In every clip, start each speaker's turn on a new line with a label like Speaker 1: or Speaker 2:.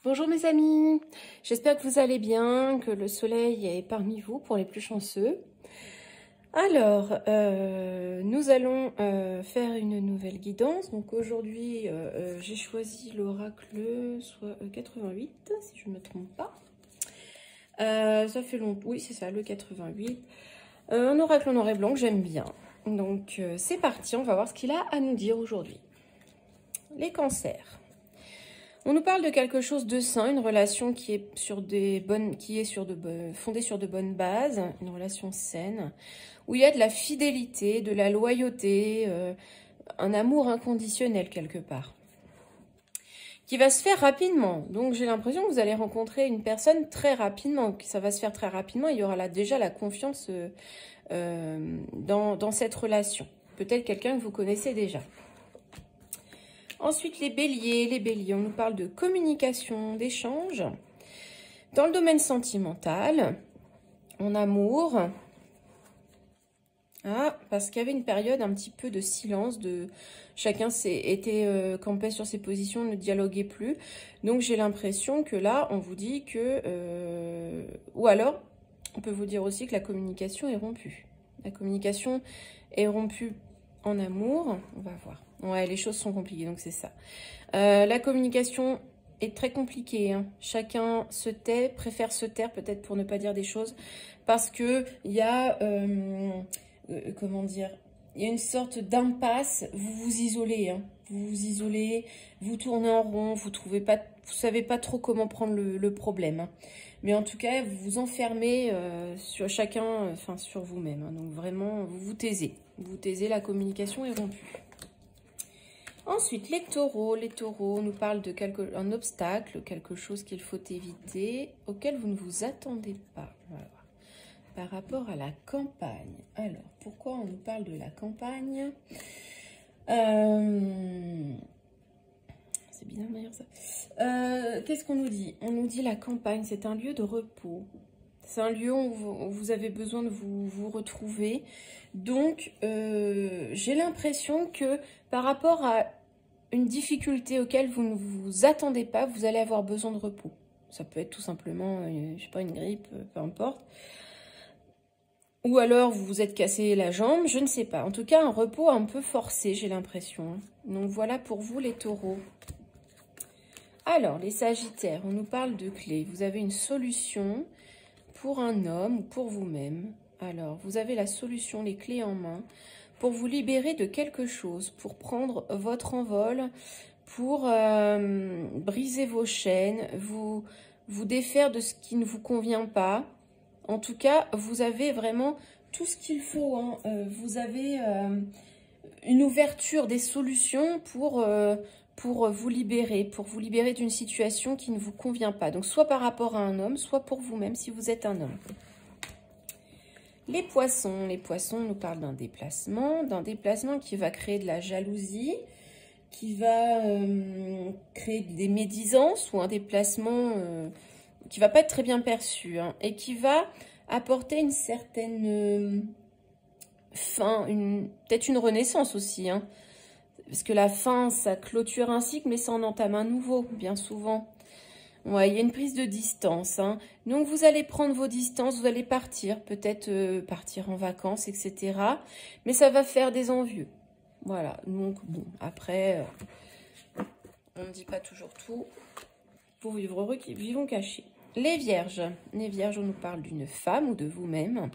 Speaker 1: Bonjour mes amis, j'espère que vous allez bien, que le soleil est parmi vous pour les plus chanceux. Alors, nous allons faire une nouvelle guidance. Donc aujourd'hui, j'ai choisi l'oracle 88, si je ne me trompe pas. Ça fait long, oui c'est ça, le 88. Un oracle en noir et blanc que j'aime bien. Donc c'est parti, on va voir ce qu'il a à nous dire aujourd'hui. Les cancers. On nous parle de quelque chose de sain, une relation qui est fondée sur de bonnes bases, une relation saine, où il y a de la fidélité, de la loyauté, un amour inconditionnel quelque part, qui va se faire rapidement. Donc j'ai l'impression que vous allez rencontrer une personne très rapidement, que ça va se faire très rapidement, il y aura là déjà la confiance dans cette relation. Peut-être quelqu'un que vous connaissez déjà. Ensuite, les béliers, on nous parle de communication, d'échange. Dans le domaine sentimental, en amour. Ah, parce qu'il y avait une période un petit peu de silence, chacun était campé sur ses positions, ne dialoguait plus. Donc j'ai l'impression que là, on vous dit que... ou alors, on peut vous dire aussi que la communication est rompue. La communication est rompue en amour, on va voir. Ouais, les choses sont compliquées, donc c'est ça. La communication est très compliquée. Hein. Chacun se tait, préfère se taire peut-être pour ne pas dire des choses. Parce que il y a, comment dire, il y a une sorte d'impasse. Vous vous isolez. Hein. Vous vous isolez, vous tournez en rond, vous savez pas trop comment prendre le problème. Hein. Mais en tout cas, vous vous enfermez sur chacun, enfin sur vous-même. Hein. Donc vraiment, vous vous taisez. Vous vous taisez, la communication est rompue. Ensuite, les taureaux nous parlent d'un obstacle, quelque chose qu'il faut éviter, auquel vous ne vous attendez pas. Voilà. Par rapport à la campagne. Alors, pourquoi on nous parle de la campagne? C'est bizarre d'ailleurs ça. Qu'est-ce qu'on nous dit? On nous dit la campagne, c'est un lieu de repos. C'est un lieu où vous avez besoin de vous retrouver. Donc, j'ai l'impression que par rapport à une difficulté auquel vous ne vous attendez pas, vous allez avoir besoin de repos. Ça peut être tout simplement, je sais pas, une grippe, peu importe. Ou alors vous vous êtes cassé la jambe, je ne sais pas. En tout cas, un repos un peu forcé, j'ai l'impression. Donc voilà pour vous les taureaux. Alors, les sagittaires, on nous parle de clés. Vous avez une solution pour un homme ou pour vous-même. Alors, vous avez la solution, les clés en main, pour vous libérer de quelque chose, pour prendre votre envol, pour briser vos chaînes, vous défaire de ce qui ne vous convient pas. En tout cas, vous avez vraiment tout ce qu'il faut. Hein. Vous avez une ouverture, des solutions pour vous libérer d'une situation qui ne vous convient pas. Donc, soit par rapport à un homme, soit pour vous-même si vous êtes un homme. Les poissons nous parlent d'un déplacement qui va créer de la jalousie, qui va créer des médisances ou un déplacement qui va pas être très bien perçu hein, et qui va apporter une certaine fin, peut-être une renaissance aussi. Hein, parce que la fin, ça clôture un cycle, mais ça en entame un nouveau, bien souvent. Ouais, il y a une prise de distance. Hein. Donc, vous allez prendre vos distances, vous allez partir, peut-être partir en vacances, etc. Mais ça va faire des envieux. Voilà, donc bon, après, on ne dit pas toujours tout. Pour vivre heureux, vivons cachés. Les vierges, on nous parle d'une femme ou de vous-même.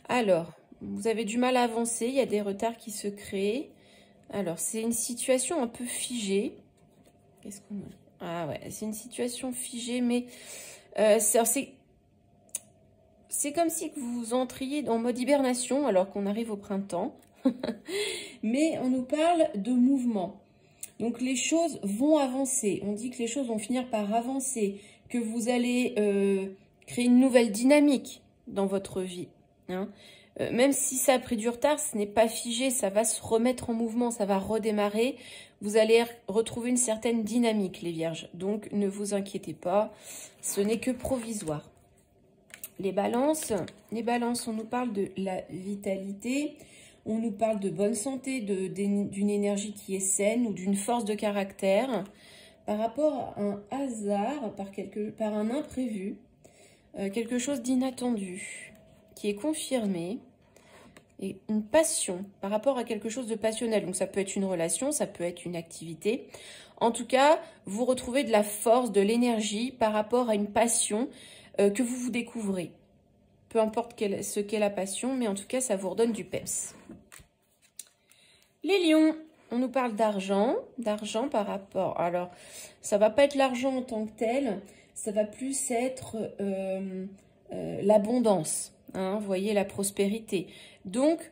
Speaker 1: Alors, vous avez du mal à avancer, il y a des retards qui se créent. Alors, c'est une situation un peu figée. Qu'est-ce qu'on a? Ah ouais, c'est une situation figée, mais c'est comme si vous entriez en mode hibernation alors qu'on arrive au printemps. Mais on nous parle de mouvement. Donc les choses vont avancer. On dit que les choses vont finir par avancer, que vous allez créer une nouvelle dynamique dans votre vie. Hein. Même si ça a pris du retard, ce n'est pas figé, ça va se remettre en mouvement, ça va redémarrer. Vous allez retrouver une certaine dynamique, les vierges. Donc, ne vous inquiétez pas, ce n'est que provisoire. Les balances, on nous parle de la vitalité, on nous parle de bonne santé, d'une énergie qui est saine ou d'une force de caractère. par rapport à un hasard, par un imprévu, quelque chose d'inattendu, qui est confirmé, et une passion par rapport à quelque chose de passionnel. Donc ça peut être une relation, ça peut être une activité. En tout cas, vous retrouvez de la force, de l'énergie par rapport à une passion que vous découvrez. Peu importe ce qu'est la passion, mais en tout cas, ça vous redonne du peps. Les lions, on nous parle d'argent par rapport... Alors, ça va pas être l'argent en tant que tel, ça va plus être l'abondance, hein, vous voyez, la prospérité. Donc,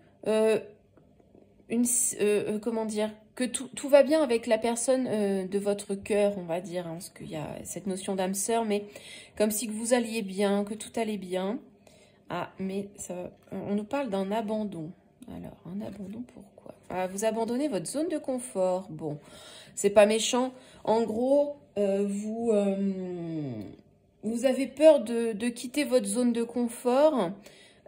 Speaker 1: comment dire, que tout va bien avec la personne de votre cœur, on va dire, hein, parce qu'il y a cette notion d'âme sœur, mais comme si vous alliez bien, que tout allait bien. Ah, mais ça, on nous parle d'un abandon. Alors, un abandon, pourquoi? Ah, vous abandonnez votre zone de confort. Bon, c'est pas méchant. En gros, vous avez peur de quitter votre zone de confort.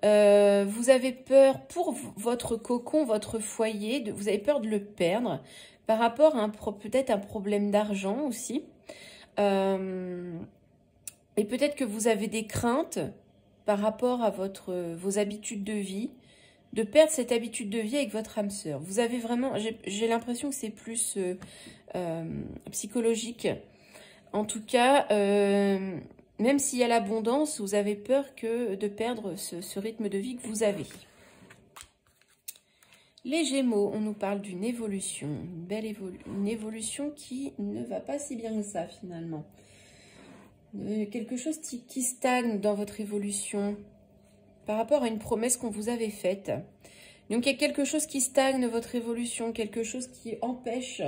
Speaker 1: Vous avez peur pour votre cocon, votre foyer, vous avez peur de le perdre par rapport à peut-être un problème d'argent aussi. Et peut-être que vous avez des craintes par rapport à vos habitudes de vie, de perdre cette habitude de vie avec votre âme sœur. Vous avez vraiment, j'ai l'impression que c'est plus psychologique. En tout cas, même s'il y a l'abondance, vous avez peur de perdre ce rythme de vie que vous avez. Les Gémeaux, on nous parle d'une évolution, une évolution qui ne va pas si bien que ça finalement. Quelque chose qui stagne dans votre évolution par rapport à une promesse qu'on vous avait faite. Donc il y a quelque chose qui stagne votre évolution, quelque chose qui empêche...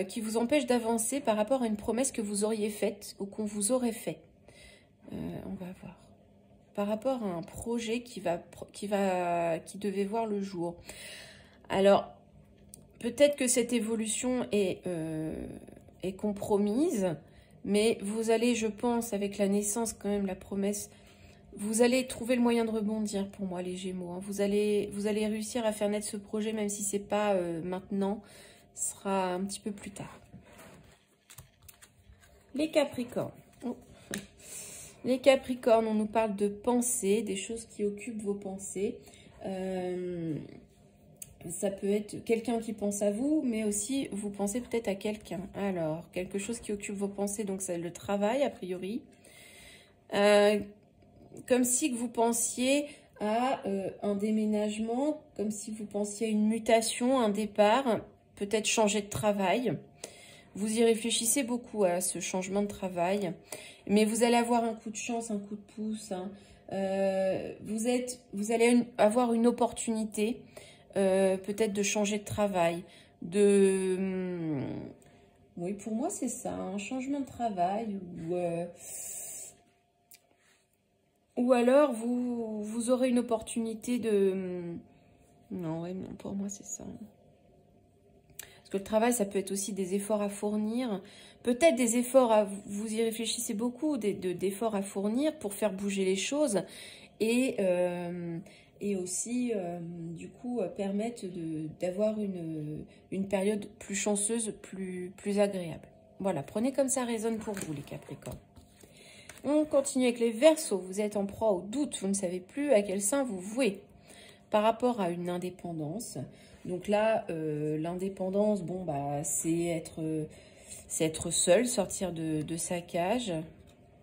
Speaker 1: qui vous empêche d'avancer par rapport à une promesse que vous auriez faite ou qu'on vous aurait fait. On va voir. Par rapport à un projet qui devait voir le jour. Alors, peut-être que cette évolution est compromise, mais vous allez, je pense, avec la naissance, quand même, la promesse, vous allez trouver le moyen de rebondir pour moi, les Gémeaux. Hein. Vous allez réussir à faire naître ce projet, même si ce n'est pas maintenant. Ce sera un petit peu plus tard. Les Capricornes. Oh. Les Capricornes, on nous parle de pensées, des choses qui occupent vos pensées. Ça peut être quelqu'un qui pense à vous, mais aussi vous pensez peut-être à quelqu'un. Alors, quelque chose qui occupe vos pensées, donc c'est le travail a priori. Comme si que vous pensiez à un déménagement, comme si vous pensiez à une mutation, un départ, peut-être changer de travail. Vous y réfléchissez beaucoup à ce changement de travail. Mais vous allez avoir un coup de chance, un coup de pouce. Hein. Vous allez avoir une opportunité peut-être de changer de travail. Oui, pour moi, c'est ça. Un changement de travail. Ou alors, vous aurez une opportunité de... Non, ouais, non, pour moi, c'est ça. Parce que le travail, ça peut être aussi des efforts à fournir. Peut-être des efforts, vous y réfléchissez beaucoup, d'efforts à fournir pour faire bouger les choses. Et aussi, du coup, permettre d'avoir une période plus chanceuse, plus agréable. Voilà, prenez comme ça résonne pour vous, les Capricornes. On continue avec les Verseaux. Vous êtes en proie au doute. Vous ne savez plus à quel sein vous vouer par rapport à une indépendance. Donc là, l'indépendance, bon, bah, c'est être seul, sortir de sa cage.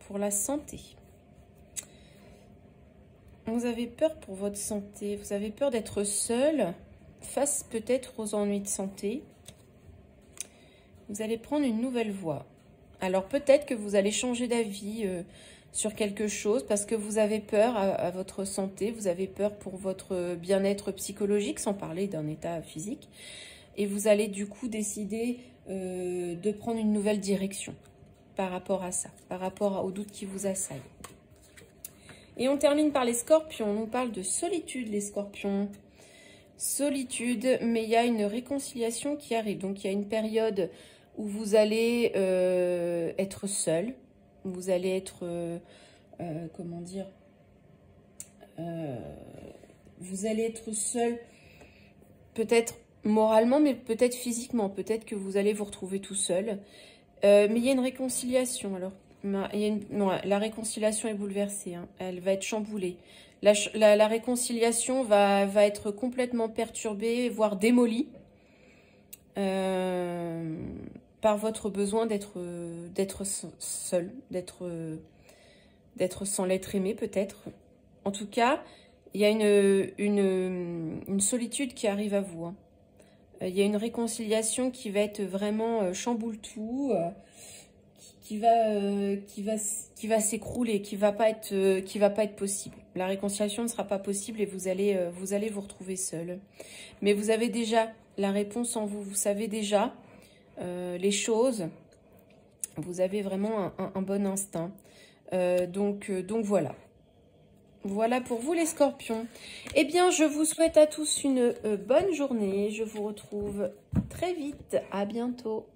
Speaker 1: Pour la santé. Vous avez peur pour votre santé. Vous avez peur d'être seul face peut-être aux ennuis de santé. Vous allez prendre une nouvelle voie. Alors peut-être que vous allez changer d'avis sur quelque chose parce que vous avez peur à votre santé, vous avez peur pour votre bien-être psychologique, sans parler d'un état physique. Et vous allez du coup décider de prendre une nouvelle direction par rapport à ça, par rapport aux doutes qui vous assaillent. Et on termine par les Scorpions. On nous parle de solitude, les Scorpions. Solitude, mais il y a une réconciliation qui arrive. Donc il y a une période où vous allez être seul, vous allez être, comment dire, vous allez être seul, peut-être moralement, mais peut-être physiquement, peut-être que vous allez vous retrouver tout seul, Mais il y a une réconciliation, alors. Non, la réconciliation est bouleversée, hein. Elle va être chamboulée. La réconciliation va être complètement perturbée, voire démolie, par votre besoin d'être seul, d'être sans l'être aimé, peut-être. En tout cas, il y a une solitude qui arrive à vous, hein. Il y a une réconciliation qui va être vraiment chamboule tout, qui va s'écrouler, qui va pas être possible. La réconciliation ne sera pas possible et vous allez vous retrouver seul. Mais vous avez déjà la réponse en vous. Vous savez déjà les choses. Vous avez vraiment un bon instinct. Donc voilà. Voilà pour vous les scorpions. Eh bien, je vous souhaite à tous une bonne journée. Je vous retrouve très vite. À bientôt.